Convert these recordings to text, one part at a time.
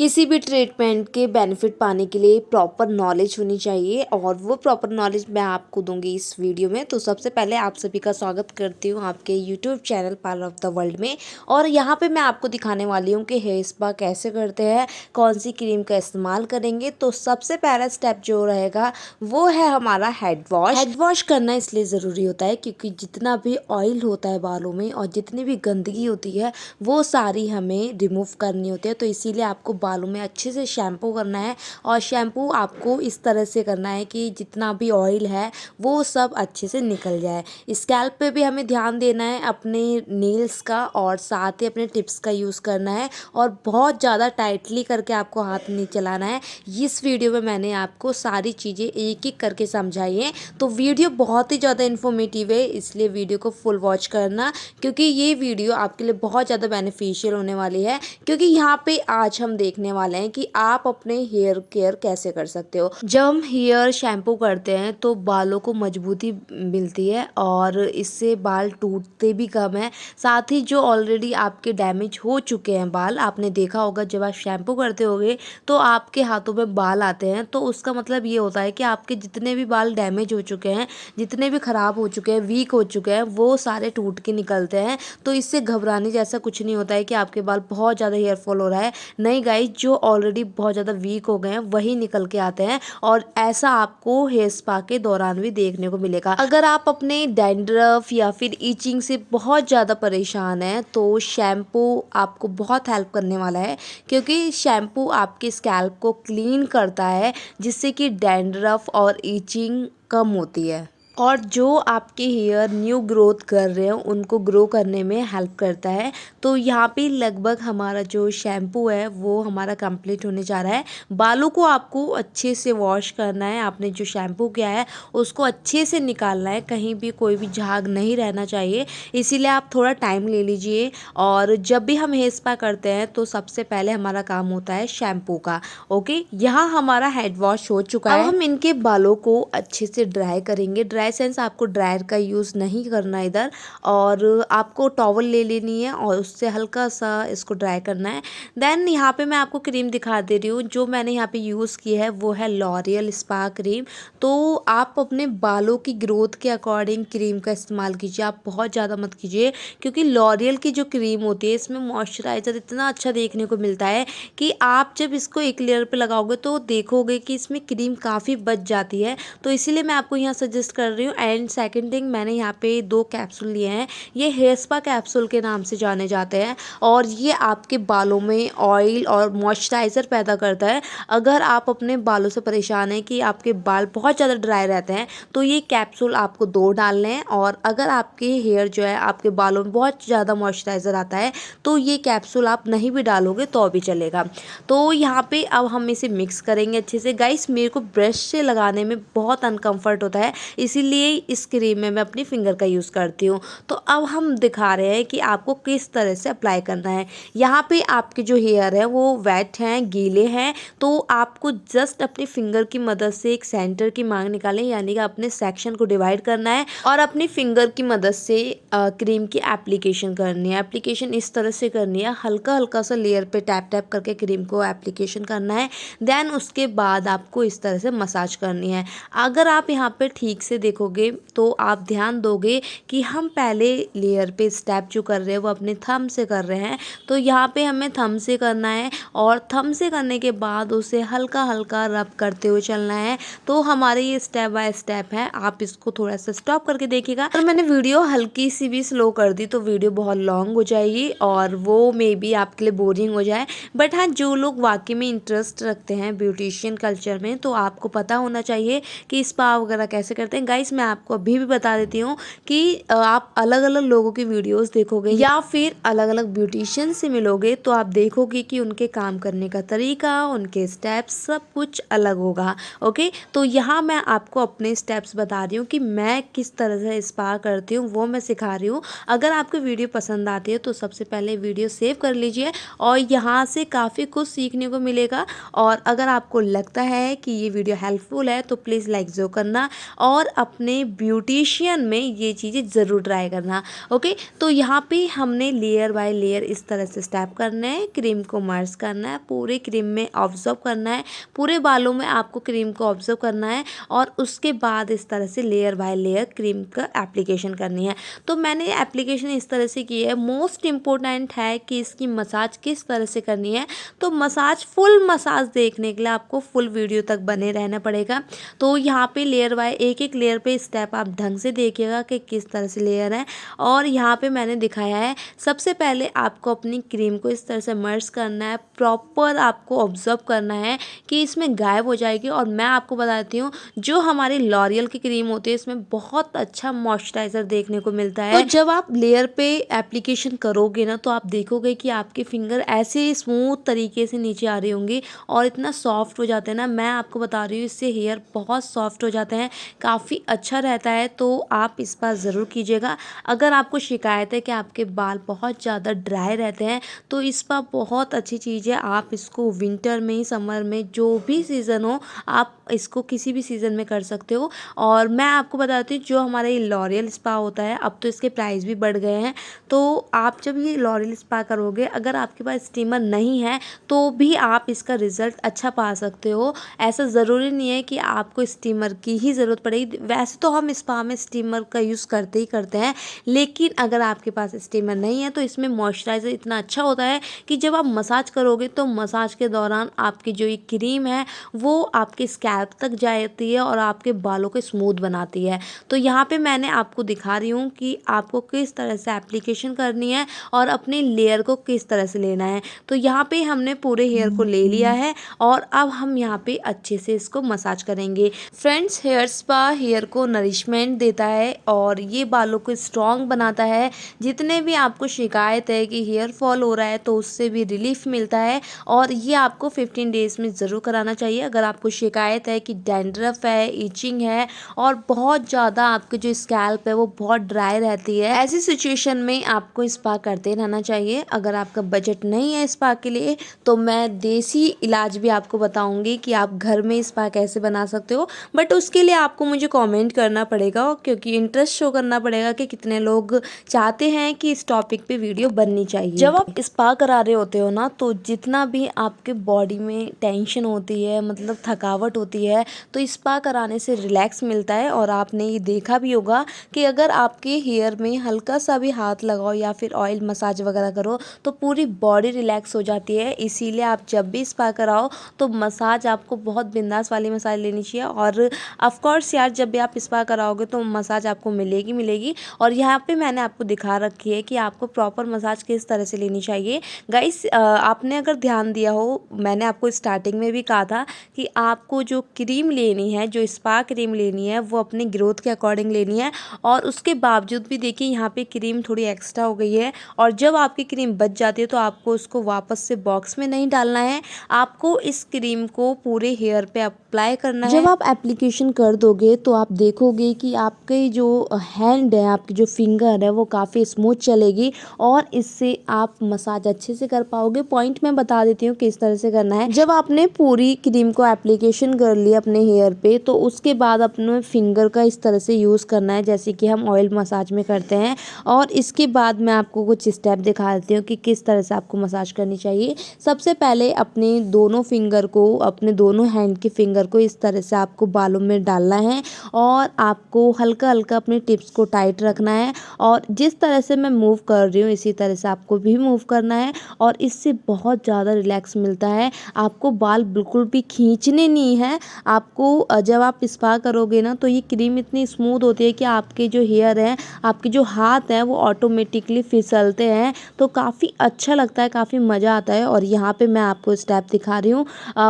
किसी भी ट्रीटमेंट के बेनिफिट पाने के लिए प्रॉपर नॉलेज होनी चाहिए और वो प्रॉपर नॉलेज मैं आपको दूंगी इस वीडियो में। तो सबसे पहले आप सभी का स्वागत करती हूँ आपके YouTube channel parlour of the world में। और यहाँ पे मैं आपको दिखाने वाली हूँ कि हेयर स्पा कैसे करते हैं, कौन सी क्रीम का इस्तेमाल करेंगे। तो सबसे पहला स्टेप जो रहेगा वो है हमारा हेड वॉश। हेड वॉश करना इसलिए ज़रूरी होता है क्योंकि जितना भी ऑयल होता है बालों में और जितनी भी गंदगी होती है वो सारी हमें रिमूव करनी होती है। तो इसीलिए आपको बालों में अच्छे से शैम्पू करना है और शैम्पू आपको इस तरह से करना है कि जितना भी ऑयल है वो सब अच्छे से निकल जाए। स्कैल्प पे भी हमें ध्यान देना है, अपने नेल्स का और साथ ही अपने टिप्स का यूज़ करना है और बहुत ज़्यादा टाइटली करके आपको हाथ नहीं चलाना है। इस वीडियो में मैंने आपको सारी चीज़ें एक एक करके समझाई हैं। तो वीडियो बहुत ही ज़्यादा इन्फॉर्मेटिव है, इसलिए वीडियो को फुल वॉच करना क्योंकि ये वीडियो आपके लिए बहुत ज़्यादा बेनिफिशियल होने वाली है। क्योंकि यहाँ पे आज हम देखने वाले हैं कि आप अपने हेयर केयर कैसे कर सकते हो। जब हम हेयर शैम्पू करते हैं तो बालों को मजबूती मिलती है और इससे बाल टूटते भी कम है। साथ ही जो ऑलरेडी आपके डैमेज हो चुके हैं बाल, आपने देखा होगा जब आप शैम्पू करते होगे तो आपके हाथों में बाल आते हैं, तो उसका मतलब ये होता है कि आपके जितने भी बाल डैमेज हो चुके हैं, जितने भी ख़राब हो चुके हैं, वीक हो चुके हैं, वो सारे टूट के निकलते हैं। तो इससे घबराने जैसा कुछ नहीं होता है कि आपके बाल बहुत ज़्यादा हेयर फॉल हो रहा है। नहीं गाइस, जो ऑलरेडी बहुत ज़्यादा वीक हो गए हैं वही निकल के आते हैं और ऐसा आपको हेयर स्पा के दौरान भी देखने को मिलेगा। अगर आप अपने डैंड्रफ या फिर ईचिंग से बहुत ज़्यादा परेशान हैं तो शैम्पू आपको बहुत हेल्प करने वाला है क्योंकि शैम्पू आपके स्कैल्प को क्लीन करता है जिससे कि डैंड्रफ और ईचिंग कम होती है और जो आपके हेयर न्यू ग्रोथ कर रहे हैं उनको ग्रो करने में हेल्प करता है। तो यहाँ पे लगभग हमारा जो शैम्पू है वो हमारा कंप्लीट होने जा रहा है। बालों को आपको अच्छे से वॉश करना है, आपने जो शैम्पू किया है उसको अच्छे से निकालना है, कहीं भी कोई भी झाग नहीं रहना चाहिए। इसीलिए आप थोड़ा टाइम ले लीजिए। और जब भी हम हेयर स्पा करते हैं तो सबसे पहले हमारा काम होता है शैम्पू का। ओके, यहाँ हमारा हेड वॉश हो चुका है। अब हम इनके बालों को अच्छे से ड्राई करेंगे। ड्राई सेंस आपको ड्रायर का यूज़ नहीं करना इधर, और आपको टॉवल ले लेनी है और उससे हल्का सा इसको ड्राई करना है। देन यहाँ पे मैं आपको क्रीम दिखा दे रही हूँ। जो मैंने यहाँ पे यूज़ की है वो है लॉरियल स्पा क्रीम। तो आप अपने बालों की ग्रोथ के अकॉर्डिंग क्रीम का इस्तेमाल कीजिए, आप बहुत ज़्यादा मत कीजिए क्योंकि लॉरियल की जो क्रीम होती है इसमें मॉइस्चराइज़र इतना अच्छा देखने को मिलता है कि आप जब इसको एक लेयर पे लगाओगे तो देखोगे कि इसमें क्रीम काफ़ी बच जाती है। तो इसीलिए मैं आपको यहाँ सजेस्ट कर रही हूँ। एंड सेकंड थिंग, मैंने यहाँ पे 2 कैप्सूल लिए हैं। ये हेयर स्पा कैप्सूल के नाम से जाने जाते हैं और ये आपके बालों में ऑयल और मॉइस्चराइज़र पैदा करता है। अगर आप अपने बालों से परेशान हैं कि आपके बाल बहुत ज़्यादा ड्राई रहते हैं तो ये कैप्सूल आपको 2 डालने हैं। और अगर आपके हेयर जो है आपके बालों में बहुत ज़्यादा मॉइस्चराइज़र आता है तो ये कैप्सूल आप नहीं भी डालोगे तो भी चलेगा। तो यहाँ पे अब हम इसे मिक्स करेंगे अच्छे से। गाइस, मेरे को ब्रश से लगाने में बहुत अनकम्फर्ट होता है, इसीलिए इस क्रीम में मैं अपनी फिंगर का यूज़ करती हूँ। तो अब हम दिखा रहे हैं कि आपको किस तरह से अप्लाई करना है। यहाँ पे आपके जो हेयर है वो वेट हैं, गीले हैं, तो आपको जस्ट अपनी फिंगर की मदद से एक सेंटर की मांग निकालें, यानी कि अपने सेक्शन को डिवाइड करना है और अपनी फिंगर की मदद से क्रीम की एप्लीकेशन करनी है। एप्लीकेशन इस तरह से करनी है, हल्का हल्का सा लेयर पे टैप टैप करके क्रीम को एप्लीकेशन करना है। देन उसके बाद आपको इस तरह से मसाज करनी है। अगर आप यहाँ पे ठीक से देखोगे तो आप ध्यान दोगे कि हम पहले लेयर पे स्टेप जो कर रहे हैं वो अपने थंब से कर रहे हैं। तो यहाँ पे हमें थंब से करना है और थंब से करने के बाद उसे हल्का हल्का रब करते हुए चलना है। तो हमारे ये स्टेप बाय स्टेप है, आप इसको थोड़ा सा स्टॉप करके देखिएगा। और मैंने वीडियो हल्की सी भी स्लो कर दी तो वीडियो बहुत लॉन्ग हो जाएगी और वो मे बी आपके लिए बोरिंग हो जाए। बट हाँ, जो लोग वाकई में इंटरेस्ट रखते हैं ब्यूटिशियन कल्चर में तो आपको पता होना चाहिए कि स्पा वगैरह कैसे करते हैं। गाइस, मैं आपको अभी भी बता देती हूँ कि आप अलग अलग लोगों की वीडियोस देखोगे या फिर अलग अलग ब्यूटिशियन से मिलोगे तो आप देखोगे कि उनके काम करने का तरीका, उनके स्टेप्स सब कुछ अलग होगा। ओके, तो यहाँ मैं आपको अपने स्टेप्स बता रही हूँ कि मैं किस तरह से स्पा करती हूँ, वो मैं सिखा रही हूँ। अगर आपको वीडियो पसंद आती है तो सबसे पहले वीडियो सेव कर लीजिए और यहाँ से काफ़ी कुछ सीखने को मिलेगा। और अगर आपको लगता है कि ये वीडियो हेल्पफुल है तो प्लीज़ लाइक ज़रूर करना और अपने ब्यूटिशियन में ये चीज़ें ज़रूर ट्राई करना। ओके, तो यहाँ पे हमने लेयर बाय लेयर इस तरह से स्टेप करना है, क्रीम को मर्ज करना है, पूरे क्रीम में ऑब्जर्व करना है, पूरे बालों में आपको क्रीम को ऑब्जर्व करना है और उसके बाद इस तरह से लेयर बाय लेयर क्रीम का एप्लीकेशन करनी है। तो मैंने एप्लीकेशन इस तरह से की है। मोस्ट इम्पोर्टेंट है कि इसकी मसाज किस तरह से करनी है। तो मसाज, फुल मसाज देखने के लिए आपको फुल वीडियो तक बने रहना पड़ेगा। तो यहाँ पे लेयर बाय एक एक लेयर पे स्टेप आप ढंग से देखिएगा कि किस तरह से लेयर है। और यहाँ पे मैंने दिखाया है, सबसे पहले आपको अपनी क्रीम को इस तरह से मर्ज करना है, प्रॉपर आपको ऑब्जर्व करना है कि इसमें गायब हो जाएगी। और मैं आपको बताती हूँ, जो हमारी लॉरियल की क्रीम होती है इसमें बहुत अच्छा मॉइस्चराइज़र देखने को मिलता है। तो जब आप लेयर पे एप्लीकेशन करोगे ना, तो आप देखोगे कि आपके फिंगर ऐसे स्मूथ तरीके से नीचे आ रही होंगी और इतना सॉफ्ट हो जाते हैं ना, मैं आपको बता रही हूँ, इससे हेयर बहुत सॉफ्ट हो जाते हैं, काफ़ी अच्छा रहता है। तो आप इस बार ज़रूर कीजिएगा। अगर आपको शिकायत है कि आपके बाल बहुत ज़्यादा ड्राई रहते हैं, तो इस बार बहुत अच्छी चीज़ है, आप इसको विंटर में, समर में, जो भी सीज़न हो, आप इसको किसी भी सीज़न में कर सकते हो। और मैं आपको बताती हूँ, जो हमारा ये लॉरियल स्पा होता है, अब तो इसके प्राइस भी बढ़ गए हैं। तो आप जब ये लॉरियल स्पा करोगे, अगर आपके पास स्टीमर नहीं है तो भी आप इसका रिज़ल्ट अच्छा पा सकते हो। ऐसा ज़रूरी नहीं है कि आपको स्टीमर की ही ज़रूरत पड़ेगी। वैसे तो हम स्पा में स्टीमर का यूज़ करते ही करते हैं, लेकिन अगर आपके पास स्टीमर नहीं है तो इसमें मॉइस्चराइज़र इतना अच्छा होता है कि जब आप मसाज करोगे तो मसाज के दौरान आपकी जो ये क्रीम है वो आपके स्कैल्प तक जाती है और आपके बालों को स्मूथ बनाती है। तो यहाँ पे मैंने आपको दिखा रही हूँ कि आपको किस तरह से एप्लीकेशन करनी है और अपने लेयर को किस तरह से लेना है। तो यहाँ पे हमने पूरे हेयर को ले लिया है और अब हम यहाँ पे अच्छे से इसको मसाज करेंगे। फ्रेंड्स, हेयर स्पा हेयर को नरिशमेंट देता है और ये बालों को स्ट्रॉन्ग बनाता है। जितने भी आपको शिकायत है कि हेयर फॉल हो रहा है, तो उससे भी रिलीफ मिलता है और ये आपको 15 डेज़ में ज़रूर कराना चाहिए। अगर आपको शिकायत है कि डैंड्रफ है, इचिंग है और बहुत ज़्यादा आपके जो स्कैल्प है वो बहुत ड्राई रहती है, ऐसी सिचुएशन में आपको स्पा करते रहना चाहिए। अगर आपका बजट नहीं है स्पा के लिए, तो मैं देसी इलाज भी आपको बताऊंगी कि आप घर में स्पा कैसे बना सकते हो। बट उसके लिए आपको मुझे कमेंट करना पड़ेगा, क्योंकि इंटरेस्ट शो करना पड़ेगा कि कितने लोग चाहते हैं कि इस टॉपिक पे वीडियो बननी चाहिए। जब आप स्पा करा रहे होते हो ना, तो जितना भी आपके बॉडी में टेंशन होती है, मतलब थकावट होती है, तो स्पा कराने से रिलैक्स मिलता है। और आपने ये देखा भी होगा कि अगर आपके हेयर में हल्का सा भी हाथ लगाओ या फिर ऑयल मसाज वगैरह करो तो पूरी बॉडी रिलैक्स हो जाती है। इसीलिए आप जब भी स्पा कराओ तो मसाज आपको बहुत बिंदास वाली मसाज लेनी चाहिए। और ऑफ कोर्स यार, जब भी आप स्पा कराओगे तो मसाज आपको मिलेगी मिलेगी। और यहाँ पे मैंने आपको दिखा रखी है कि आपको प्रॉपर मसाज किस तरह से लेनी चाहिए। गाइस, आपने अगर ध्यान दिया हो, मैंने आपको स्टार्टिंग में भी कहा था कि आपको जो क्रीम लेनी है, जो स्पा क्रीम लेनी है, वो अपने ग्रोथ के अकॉर्डिंग लेनी है। और उसके बावजूद भी देखिए, यहाँ पे क्रीम थोड़ी एक्स्ट्रा हो गई है और जब आपकी क्रीम बच जाती है तो आपको उसको वापस से बॉक्स में नहीं डालना है, आपको इस क्रीम को पूरे हेयर पे अप्लाई करना है। जब आप एप्लीकेशन कर दोगे तो आप देखोगे कि आपके जो हैंड है, आपकी जो फिंगर है, वो काफ़ी स्मूथ चलेगी और इससे आप मसाज अच्छे से कर पाओगे। पॉइंट मैं बता देती हूँ किस तरह से करना है। जब आपने पूरी क्रीम को एप्लीकेशन कर लिया अपने हेयर पे, तो उसके बाद अपने फिंगर का इस तरह से यूज़ करना है जैसे कि हम ऑयल मसाज में करते हैं। और इसके बाद मैं आपको कुछ स्टेप दिखा देती हूँ कि किस तरह से आपको मसाज करनी चाहिए। सबसे पहले अपने दोनों फिंगर को, अपने दोनों हैंड के फिंगर को इस तरह से आपको बालों में डालना है और आपको हल्का हल्का अपने टिप्स को टाइट रखना है। और जिस तरह से मैं मूव कर रही हूँ इसी तरह से आपको भी मूव करना है और इससे बहुत ज़्यादा रिलैक्स मिलता है। आपको बाल बिल्कुल भी खींचने नहीं है। आपको जब आप स्पा करोगे ना, तो ये क्रीम इतनी स्मूथ होती है कि आपके जो हेयर हैं, आपके जो हाथ हैं, वो ऑटोमेटिकली फिसलते हैं। तो काफ़ी अच्छा लगता है, काफ़ी मज़ा आता है। और यहाँ पे मैं आपको स्टेप दिखा रही हूँ।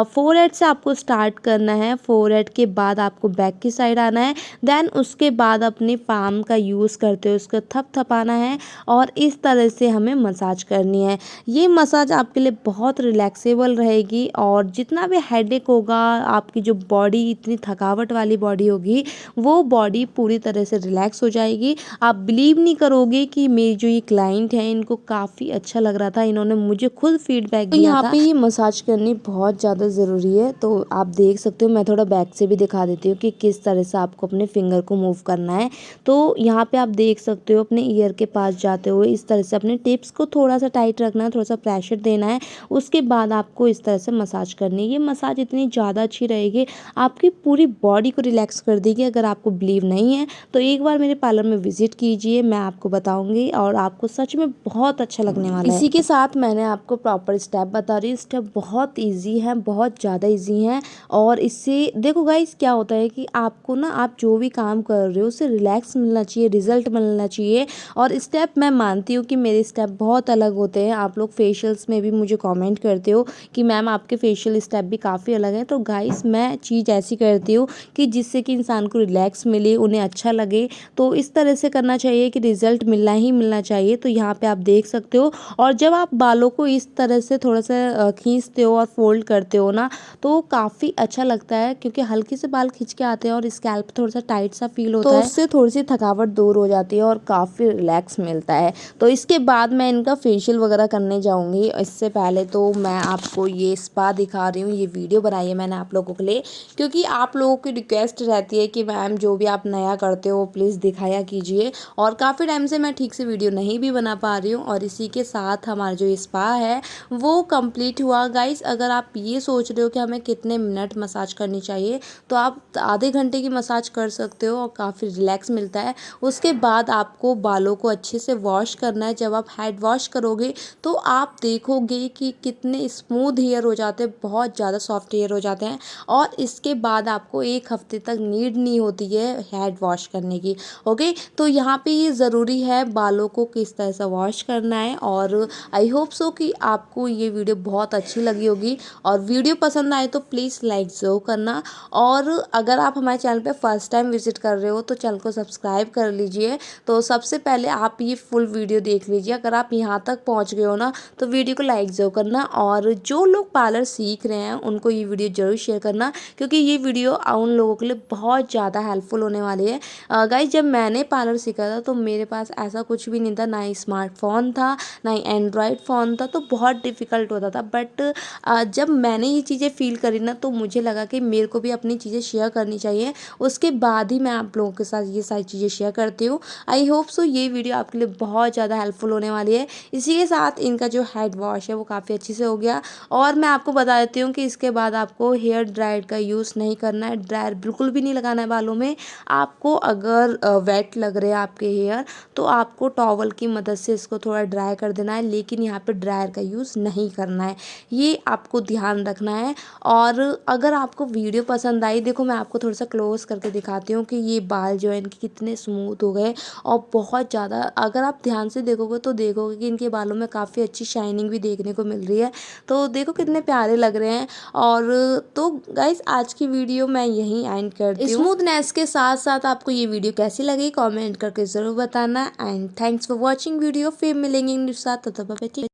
फोरहेड से आपको स्टार्ट करना है, फोरहेड के बाद आपको बैक की साइड आना है, देन उसके बाद अपने पाम का यूज़ करते हुए उसको थपथपाना है और इस तरह से हमें मसाज करनी है। ये मसाज आपके लिए बहुत रिलैक्सेबल रहेगी और जितना भी हेडेक होगा, आपकी आपकी जो बॉडी इतनी थकावट वाली बॉडी होगी वो बॉडी पूरी तरह से रिलैक्स हो जाएगी। आप बिलीव नहीं करोगे कि मेरी जो ये क्लाइंट है इनको काफ़ी अच्छा लग रहा था, इन्होंने मुझे खुद फीडबैक दिया था। यहाँ पे ये मसाज करनी बहुत ज़्यादा ज़रूरी है, तो आप देख सकते हो। मैं थोड़ा बैक से भी दिखा देती हूँ कि किस तरह से आपको अपने फिंगर को मूव करना है। तो यहाँ पे आप देख सकते हो अपने ईयर के पास जाते हुए इस तरह से अपने टिप्स को थोड़ा सा टाइट रखना है, थोड़ा सा प्रेशर देना है। उसके बाद आपको इस तरह से मसाज करनी है। ये मसाज इतनी ज़्यादा अच्छी रहेगी, आपकी पूरी बॉडी को रिलैक्स कर देगी। अगर आपको बिलीव नहीं है तो एक बार मेरे पार्लर में विजिट कीजिए, मैं आपको बताऊंगी और आपको सच में बहुत अच्छा लगने वाला है। इसी के साथ मैंने आपको प्रॉपर स्टेप बता रही हूँ। स्टेप बहुत ईजी है, बहुत ज़्यादा ईजी है। और इससे देखो गाइस क्या होता है कि आपको ना, आप जो भी काम कर रहे हो उससे रिलैक्स मिलना चाहिए, रिजल्ट मिलना चाहिए। और स्टेप मैं मानती हूँ कि मेरे स्टेप बहुत अलग होते हैं। आप लोग फेशियल्स में भी मुझे कमेंट करते हो कि मैम आपके फेशियल स्टेप भी काफ़ी अलग हैं। तो गाइस मैं चीज़ ऐसी करती हूँ कि जिससे कि इंसान को रिलैक्स मिले, उन्हें अच्छा लगे। तो इस तरह से करना चाहिए कि रिजल्ट मिलना ही मिलना चाहिए। तो यहाँ पे आप देख सकते हो। और जब आप बालों को इस तरह से थोड़ा सा खींचते हो और फोल्ड करते हो ना, तो काफ़ी अच्छा लगता है, क्योंकि हल्के से बाल खींच के आते हैं और स्कैल्प थोड़ा सा टाइट सा फील होता है। तो उससे थोड़ी सी थकावट दूर हो जाती है और काफ़ी रिलैक्स मिलता है। तो इसके बाद मैं इनका फेशियल वगैरह करने जाऊँगी। इससे पहले तो मैं आपको ये स्पा दिखा रही हूँ। ये वीडियो बनाई है मैंने आप लोगों के लिए, क्योंकि आप लोगों की रिक्वेस्ट रहती है कि मैम जो भी आप नया करते हो प्लीज़ दिखाया कीजिए। और काफ़ी टाइम से मैं ठीक से वीडियो नहीं भी बना पा रही हूँ। और इसी के साथ हमारा जो स्पा है वो कंप्लीट हुआ। गाइस अगर आप ये सोच रहे हो कि हमें कितने मिनट मसाज करनी चाहिए, तो आप आधे घंटे की मसाज कर सकते हो और काफ़ी रिलैक्स मिलता है। उसके बाद आपको बालों को अच्छे से वॉश करना है। जब आप हेड वॉश करोगे तो आप देखोगे कि कितने स्मूथ हेयर हो जाते हैं, बहुत ज़्यादा सॉफ्ट हेयर हो जाते हैं। और इसके बाद आपको 1 हफ्ते तक नीड नहीं होती है हेड वॉश करने की। ओके, तो यहाँ पे ये ज़रूरी है बालों को किस तरह से वॉश करना है। और आई होप सो कि आपको ये वीडियो बहुत अच्छी लगी होगी। और वीडियो पसंद आए तो प्लीज़ लाइक ज़रूर करना। और अगर आप हमारे चैनल पे फर्स्ट टाइम विजिट कर रहे हो तो चैनल को सब्सक्राइब कर लीजिए। तो सबसे पहले आप ये फुल वीडियो देख लीजिए। अगर आप यहाँ तक पहुँच गए हो ना तो वीडियो को लाइक ज़रूर करना। और जो लोग पार्लर सीख रहे हैं उनको ये वीडियो ज़रूर शेयर करना, क्योंकि ये वीडियो उन लोगों के लिए बहुत ज़्यादा हेल्पफुल होने वाली है। गाइस जब मैंने पार्लर सीखा था तो मेरे पास ऐसा कुछ भी नहीं था, ना ही स्मार्टफोन था, ना ही एंड्रॉयड फ़ोन था। तो बहुत डिफ़िकल्ट होता था। बट जब मैंने ये चीज़ें फ़ील करी ना तो मुझे लगा कि मेरे को भी अपनी चीज़ें शेयर करनी चाहिए। उसके बाद ही मैं आप लोगों के साथ ये सारी चीज़ें शेयर करती हूँ। आई होप सो ये वीडियो आपके लिए बहुत ज़्यादा हेल्पफुल होने वाली है। इसी के साथ इनका जो हेड वॉश है वो काफ़ी अच्छे से हो गया। और मैं आपको बता देती हूँ कि इसके बाद आपको हेयर ड्रायर का यूज़ नहीं करना है। ड्रायर बिल्कुल भी नहीं लगाना है बालों में। आपको अगर वेट लग रहे हैं आपके हेयर तो आपको टॉवल की मदद से इसको थोड़ा ड्राई कर देना है, लेकिन यहाँ पे ड्रायर का यूज़ नहीं करना है, ये आपको ध्यान रखना है। और अगर आपको वीडियो पसंद आई, देखो मैं आपको थोड़ा सा क्लोज करके दिखाती हूँ कि ये बाल जो है इनके कितने स्मूथ हो गए और बहुत ज़्यादा। अगर आप ध्यान से देखोगे तो देखोगे कि इनके बालों में काफ़ी अच्छी शाइनिंग भी देखने को मिल रही है। तो देखो कितने प्यारे लग रहे हैं। और तो गाइस आज की वीडियो मैं यहीं एंड करती हूँ। स्मूथनेस के साथ साथ आपको ये वीडियो कैसी लगी कमेंट करके ज़रूर बताना। And thanks for watching video. फिर मिलेंगे इन साथ, तब तक बाय बाय।